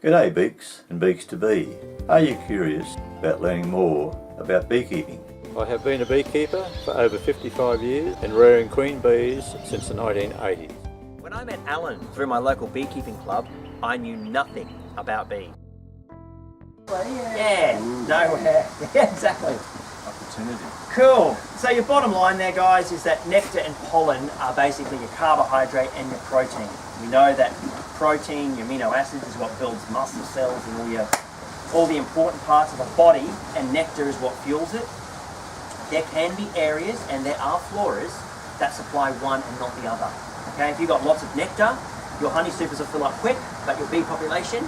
G'day Beaks and Beaks to Be. Are you curious about learning more about beekeeping? I have been a beekeeper for over 55 years and rearing queen bees since the 1980s. When I met Alan through my local beekeeping club, I knew nothing about bees. Yeah, nowhere. Yeah, exactly. Opportunity. Cool. So your bottom line there, guys, is that nectar and pollen are basically your carbohydrate and your protein. We know that protein, your amino acids, is what builds muscle cells and all the important parts of the body, and nectar is what fuels it. There can be areas, and there are floras, that supply one and not the other. Okay, if you've got lots of nectar, your honey supers will fill up quick, but your bee population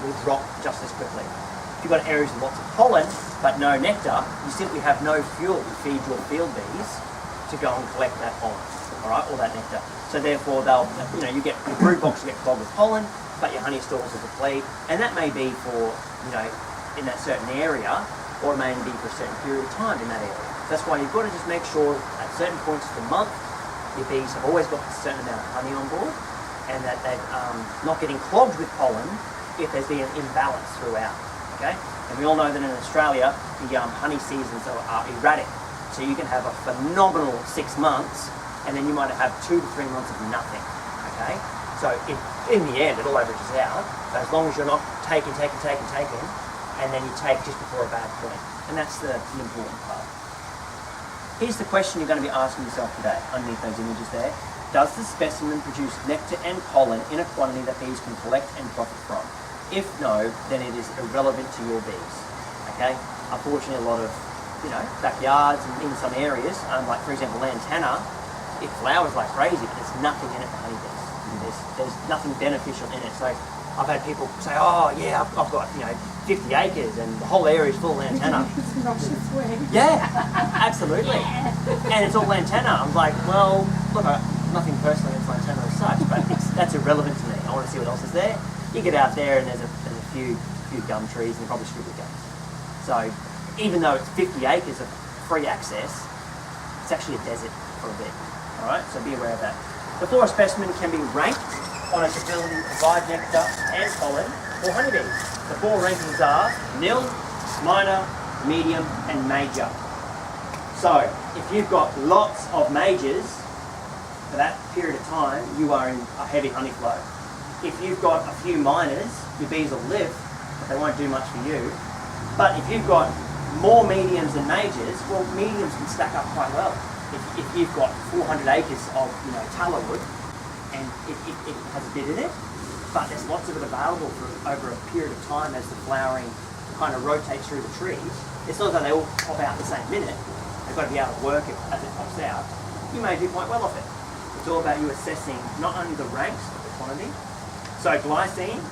will drop just as quickly. If you've got areas with lots of pollen, but no nectar, you simply have no fuel to feed your field bees to go and collect that pollen, all right, or that nectar. So therefore, you get your brood box will get clogged with pollen, but your honey stores will deplete, and that may be for, in that certain area, or it may be for a certain period of time in that area. That's why you've got to just make sure at certain points of the month, your bees have always got a certain amount of honey on board, and that they're not getting clogged with pollen if there's been an imbalance throughout. Okay? And we all know that in Australia, the honey seasons are erratic. So you can have a phenomenal 6 months, and then you might have 2 to 3 months of nothing. Okay? So in the end, it all averages out. But as long as you're not taking, and then you take just before a bad point. And that's the important part. Here's the question you're going to be asking yourself today, underneath those images there. Does the specimen produce nectar and pollen in a quantity that bees can collect and profit from? If no, then it is irrelevant to your bees. Okay? Unfortunately, a lot of backyards and in some areas, like for example lantana, it flowers like crazy, but there's nothing in it for honeybees. There's nothing beneficial in it. So I've had people say, oh yeah, I've got 50 acres and the whole area is full of lantana. Yeah, absolutely. Yeah. And it's all lantana. I'm like, well, look, nothing personally against lantana as such, but that's irrelevant to me. I want to see what else is there. You get out there and there's a few gum trees and probably strictly gums. So even though it's 50 acres of free access, it's actually a desert for a bit. All right, so be aware of that. The Flora specimen can be ranked on its ability to provide nectar and pollen for honeybees. The 4 rankings are nil, minor, medium, and major. So if you've got lots of majors for that period of time, you are in a heavy honey flow. If you've got a few minors, your bees will live, but they won't do much for you. But if you've got more mediums than majors, well, mediums can stack up quite well. If you've got 400 acres of tallow wood, and it has a bit in it, but there's lots of it available for over a period of time as the flowering kind of rotates through the trees. It's not that they all pop out the same minute. They've got to be able to work it as it pops out. You may do quite well off it. It's all about you assessing not only the ranks, but the quantity. So glycine,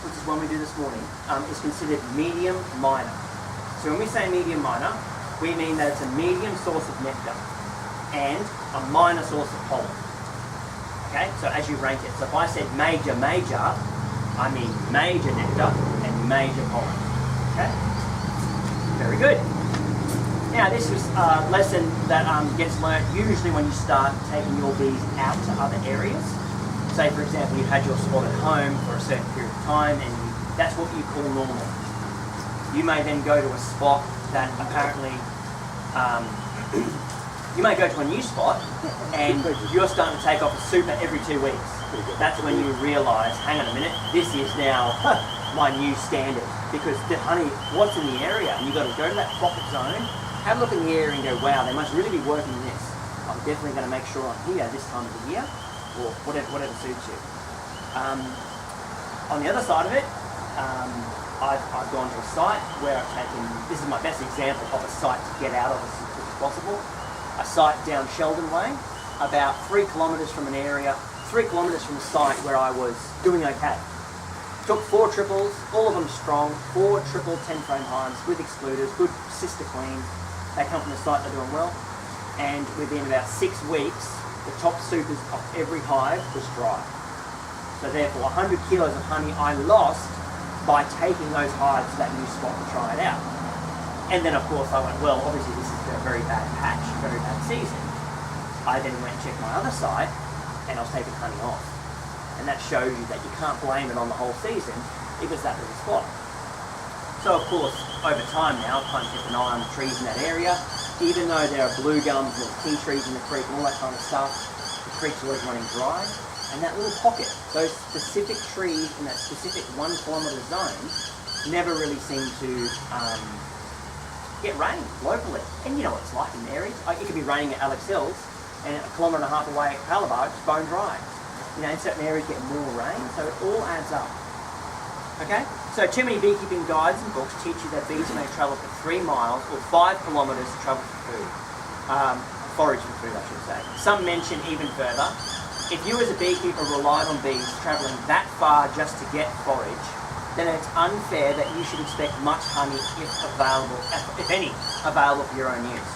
which is one we do this morning, is considered medium minor. So when we say medium minor, we mean that it's a medium source of nectar and a minor source of pollen. Okay, so as you rank it. So if I said major, I mean major nectar and major pollen. Okay? Very good. Now this is a lesson that gets learnt usually when you start taking your bees out to other areas. Say for example you've had your spot at home for a certain period of time and that's what you call normal. You may then go to a spot that apparently, you may go to a new spot and you're starting to take off a super every 2 weeks. That's when you realise, hang on a minute, this is now my new standard. Because the honey, what's in the area, and you've got to go to that profit zone, have a look in the area and go, wow, they must really be working this. I'm definitely going to make sure I'm here this time of the year, or whatever suits you. On the other side of it, I've gone to a site where I've taken, this is my best example of a site to get out of as quick as possible. A site down Sheldon Way, about 3 kilometres from an area, 3 kilometres from a site where I was doing okay. Took 4 triples, all of them strong, 4 triple 10-frame hives with excluders, good sister queens. They come from the site, they're doing well. And within about 6 weeks, the top supers of every hive was dry. So therefore, 100 kilos of honey I lost by taking those hives to that new spot to try it out. And then of course I went, well, obviously this is a very bad patch, very bad season. I then went and checked my other side, and I was taking honey off. And that shows you that you can't blame it on the whole season. It was that little spot. So of course, over time now, I've kind of kept an eye on the trees in that area. Even though there are blue gums and tea trees in the creek and all that kind of stuff, the creek's always running dry. And that little pocket, those specific trees in that specific 1 kilometre zone, never really seem to get rain locally. And you know what it's like in areas. It could be raining at Alex Hills and 1.5 kilometre away at Calabar, it's bone dry. You know, in certain areas get more rain, so it all adds up. Okay? So too many beekeeping guides and books teach you that bees may travel for 3 miles or 5 kilometres to travel for food. Forage for food, I should say. Some mention even further. If you as a beekeeper relied on bees travelling that far just to get forage, then it's unfair that you should expect much honey if any, available for your own use.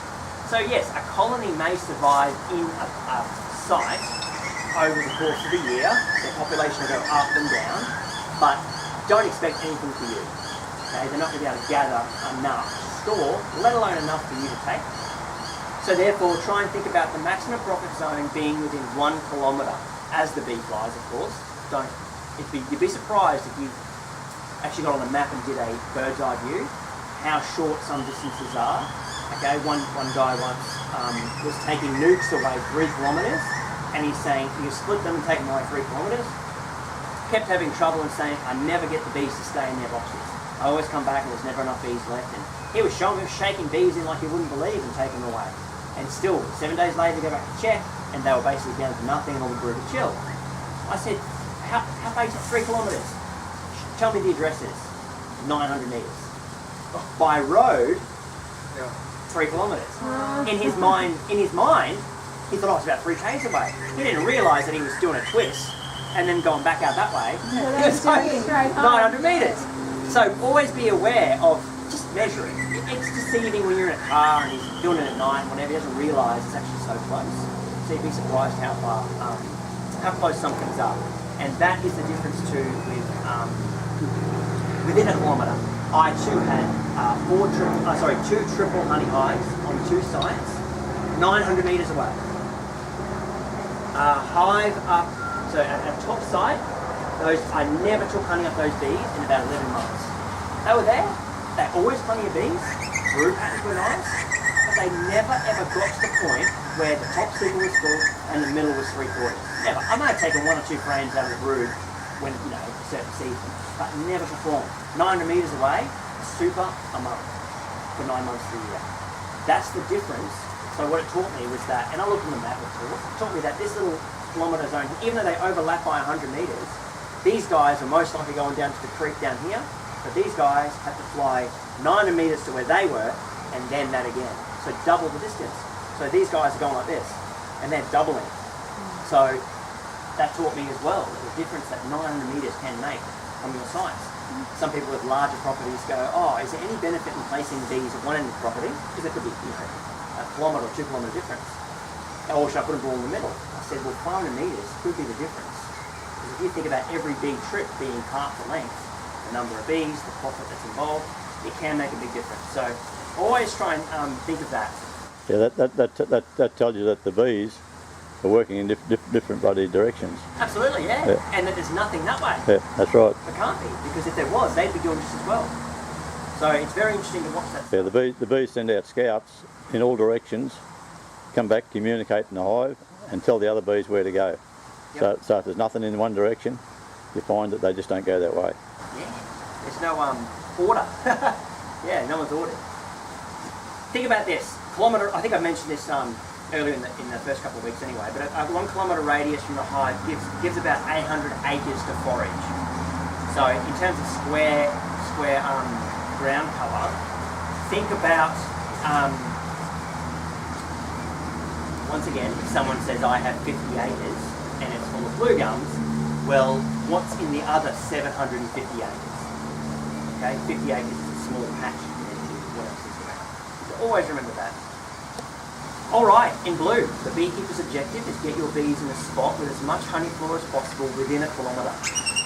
So yes, a colony may survive in a site over the course of the year. Their population will go up and down, but don't expect anything for you. Okay, they're not going to be able to gather enough to store, let alone enough for you to take. So therefore, try and think about the maximum profit zone being within 1 kilometre, as the bee flies, of course. You'd be surprised if you actually got on a map and did a bird's eye view, how short some distances are. Okay, one guy once was taking nukes away 3 kilometres, and he's saying, you split them and take them away 3 kilometres. Kept having trouble and saying, I never get the bees to stay in their boxes. I always come back and there's never enough bees left. And he was showing me, shaking bees in like you wouldn't believe and taking them away. And still, 7 days later, they go back to check, and they were basically down to nothing and all the brood had chilled. I said, how big is it? 3 kilometres? Tell me the address is. 900 metres. By road, 3 kilometres. In his mind, he thought I was about 3 k's away. He didn't realise that he was doing a twist and then going back out that way. It was like 900 metres. So always be aware of just measuring. It's deceiving when you're in a car and he's doing it at night, whenever he doesn't realise it's actually so close. So you'd be surprised how close some things are. And that is the difference too with within a kilometre. I too had 2 triple honey hives on 2 sites, 900 metres away. Hive up, so at a top site, I never took honey off those bees in about 11 months. They were there, they always plenty of bees, brood patterns were nice, but they never ever got to the point where the top circle was full and the middle was 3/4. Never. I may have taken 1 or 2 frames out of the brood when, you know, a certain season, but never performed. 900 metres away, super a month for 9 months of the year. That's the difference. So what it taught me was that, and I looked on the map of course, it taught me that this little kilometre zone, even though they overlap by 100 metres, these guys are most likely going down to the creek down here, but these guys had to fly 900 metres to where they were, and then that again. So double the distance. So these guys are going like this, and they're doubling. So that taught me as well the difference that 900 metres can make on your sites. Some people with larger properties go, oh, is there any benefit in placing bees at one end of the property? Because it could be, you know, a kilometre or 2 kilometre difference. Or should I put them all in the middle? I said, well, 500 metres could be the difference. Because if you think about every bee trip being half the length, the number of bees, the profit that's involved, it can make a big difference. So always try and think of that. Yeah, that tells you that the bees are working in different bloody directions. Absolutely, yeah. And that there's nothing that way. Yeah, that's right. There can't be, because if there was, they'd be doing just as well. So it's very interesting to watch that. Yeah, the bees send out scouts in all directions, come back, communicate in the hive, and tell the other bees where to go. Yep. So if there's nothing in one direction, you find that they just don't go that way. Yeah, there's no order. Yeah, no one's ordered. Think about this. Kilometre, I think I mentioned this earlier in the first couple of weeks anyway, but a 1 kilometre radius from the hive gives about 800 acres to forage. So in terms of square ground cover, think about, once again, if someone says I have 50 acres and it's full of blue gums, well, what's in the other 750 acres? Okay, 50 acres is a small patch compared to what else is around. So always remember that. Alright, in blue, the beekeeper's objective is get your bees in a spot with as much honey floor as possible within a kilometre.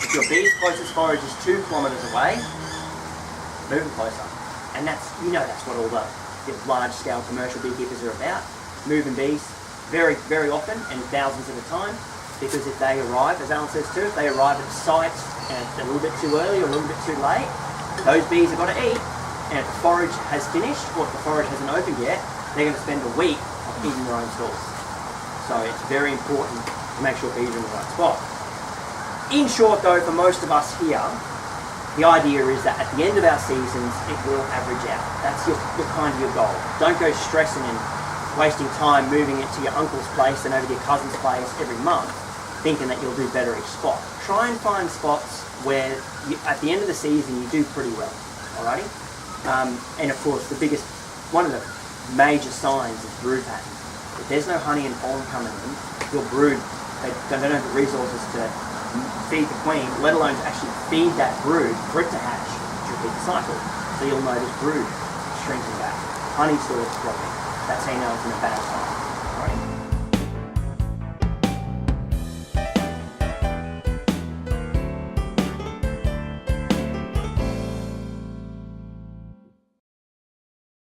If your bee's closest forage is 2 kilometres away, move them closer. And that's what all the large-scale commercial beekeepers are about. Moving bees very, very often and thousands at a time. because if they arrive, as Alan says too, if they arrive at the site and a little bit too early or a little bit too late, those bees have got to eat, and if the forage has finished or if the forage hasn't opened yet, they're going to spend a week eating their own stalls. So it's very important to make sure bees are in the right spot. In short though, for most of us here, the idea is that at the end of our seasons, it will average out. That's your kind of your goal. Don't go stressing and wasting time moving it to your uncle's place and over to your cousin's place every month, thinking that you'll do better each spot. Try and find spots where at the end of the season you do pretty well, alrighty? And of course, one of the major signs is brood pattern. If there's no honey and pollen coming in, your brood, they don't have the resources to feed the queen, let alone to actually feed that brood for it to hatch, to repeat the cycle. So you'll notice brood shrinking back, honey stores dropping. That's how you know it's in a bad time.